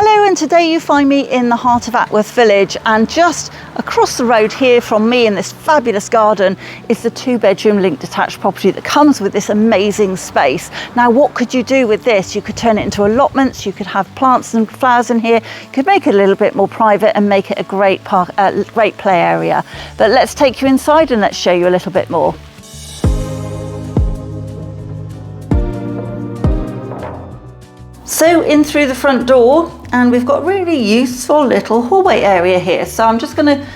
Hello, and today you find me in the heart of Atworth village, and just across the road here from me in this fabulous garden is the 2-bedroom linked detached property that comes with this amazing space. Now, what could you do with this? You could turn it into allotments, you could have plants and flowers in here, you could make it a little bit more private and make it a great park, great play area. But let's take you inside and let's show you a little bit more. So in through the front door, and we've got a really useful little hallway area here. So I'm just going to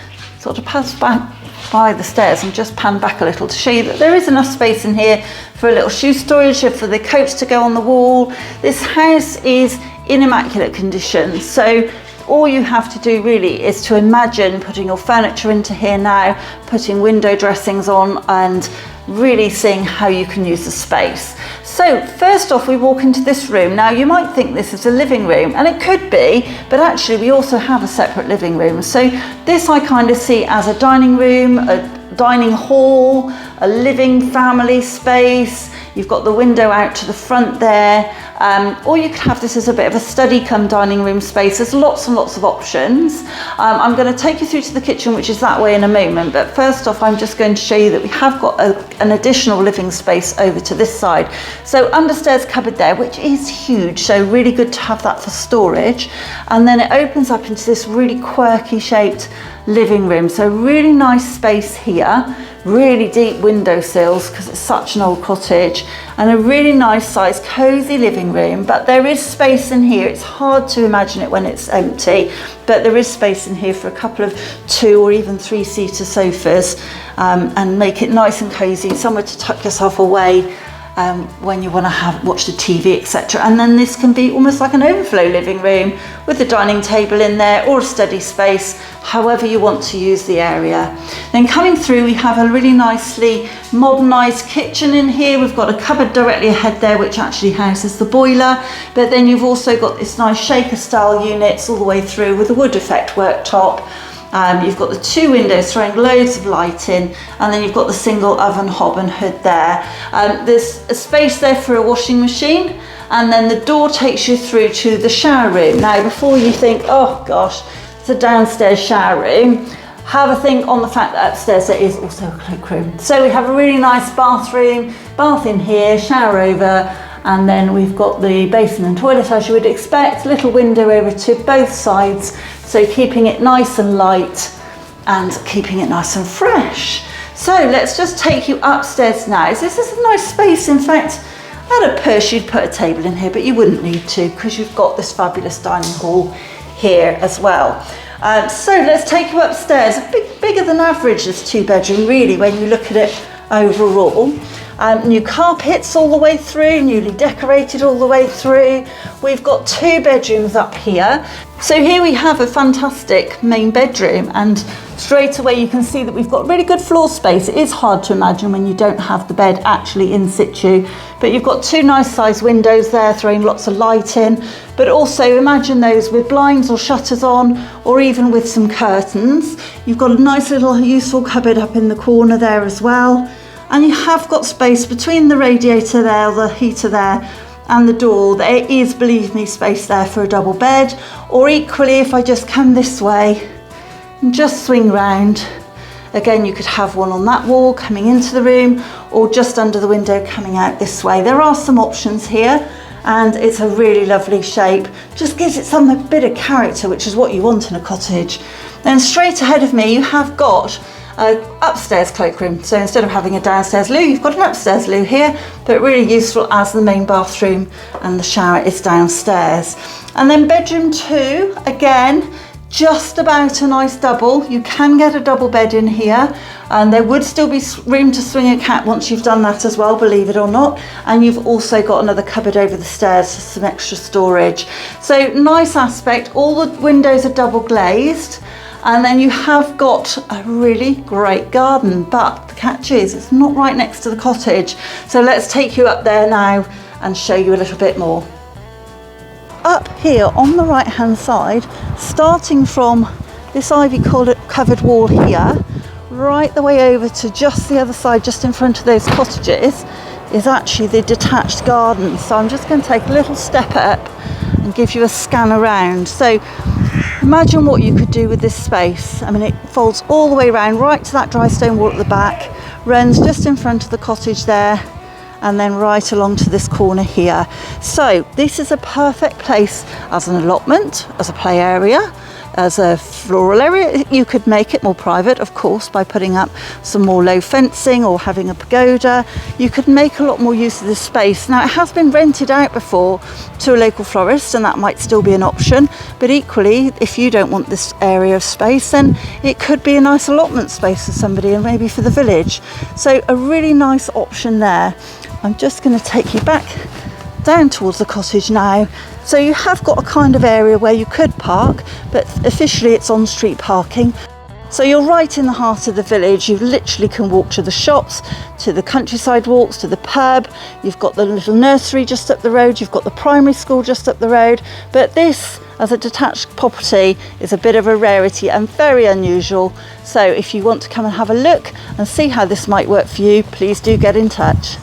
sort of pass back by the stairs and just pan back a little to show you that there is enough space in here for a little shoe storage, for the coats to go on the wall. This house is in immaculate condition, so all you have to do really is to imagine putting your furniture into here now, putting window dressings on, and really seeing how you can use the space. So first off, we walk into this room. Now you might think this is a living room, and it could be, but actually we also have a separate living room. So this I kind of see as a dining room, a dining hall, a living family space. You've got the window out to the front there. Or you could have this as a bit of a study come dining room space. There's lots and lots of options. I'm going to take you through to the kitchen, which is that way in a moment. But first off, I'm just going to show you that we have got an additional living space over to this side. So understairs cupboard there, which is huge. So really good to have that for storage. And then it opens up into this really quirky shaped living room. So really nice space here. Really deep windowsills because it's such an old cottage, and a really nice size cozy living room. But there is space in here. It's hard to imagine it when it's empty, but there is space in here for a couple of 2 or even 3-seater sofas, and make it nice and cozy, somewhere to tuck yourself away when you want to watch the TV, etc. And then this can be almost like an overflow living room with a dining table in there, or a study space, however you want to use the area. Then coming through, we have a really nicely modernised kitchen in here. We've got a cupboard directly ahead there which actually houses the boiler, but then you've also got this nice shaker style units all the way through with a wood effect worktop. You've got the 2 windows throwing loads of light in, and then you've got the single oven hob and hood there. There's a space there for a washing machine, and then the door takes you through to the shower room. Now, before you think, oh gosh, it's a downstairs shower room, have a think on the fact that upstairs there is also a cloakroom. So we have a really nice bathroom, bath in here, shower over, and then we've got the basin and toilet as you would expect, little window over to both sides, so keeping it nice and light and keeping it nice and fresh. So let's just take you upstairs now. So this is a nice space. In fact, at a push you'd put a table in here, but you wouldn't need to because you've got this fabulous dining hall here as well. So let's take you upstairs. A bit bigger than average, this 2-bedroom really when you look at it overall. New carpets all the way through, newly decorated all the way through. We've got 2 bedrooms up here. So here we have a fantastic main bedroom, and straight away you can see that we've got really good floor space. It is hard to imagine when you don't have the bed actually in situ, but you've got 2 nice sized windows there throwing lots of light in, but also imagine those with blinds or shutters on, or even with some curtains. You've got a nice little useful cupboard up in the corner there as well. And you have got space between the radiator there, the heater there, and the door. There is, believe me, space there for a double bed. Or equally, if I just come this way and just swing round, again, you could have one on that wall coming into the room, or just under the window coming out this way. There are some options here, and it's a really lovely shape. Just gives it some bit of character, which is what you want in a cottage. Then straight ahead of me, you have got upstairs cloakroom. So instead of having a downstairs loo, you've got an upstairs loo here, but really useful as the main bathroom, and the shower is downstairs. And then bedroom 2, again, just about a nice double. You can get a double bed in here, and there would still be room to swing a cat once you've done that as well, believe it or not. And you've also got another cupboard over the stairs for some extra storage. So nice aspect. All the windows are double glazed. And then you have got a really great garden, but the catch is it's not right next to the cottage. So let's take you up there now and show you a little bit more. Up here on the right hand side, starting from this ivy covered wall here, right the way over to just the other side, just in front of those cottages, is actually the detached garden. So I'm just going to take a little step up and give you a scan around. So imagine what you could do with this space. I mean, it folds all the way around right to that dry stone wall at the back, runs just in front of the cottage there, and then right along to this corner here. So this is a perfect place as an allotment, as a play area, as a floral area. You could make it more private, of course, by putting up some more low fencing or having a pagoda. You could make a lot more use of this space. Now, it has been rented out before to a local florist, and that might still be an option, but equally, if you don't want this area of space, then it could be a nice allotment space for somebody and maybe for the village. So a really nice option there. I'm just going to take you back down towards the cottage now. So you have got a kind of area where you could park, but officially it's on-street parking. So you're right in the heart of the village. You literally can walk to the shops, to the countryside walks, to the pub. You've got the little nursery just up the road. You've got the primary school just up the road. But this, as a detached property, is a bit of a rarity and very unusual. So if you want to come and have a look and see how this might work for you, please do get in touch.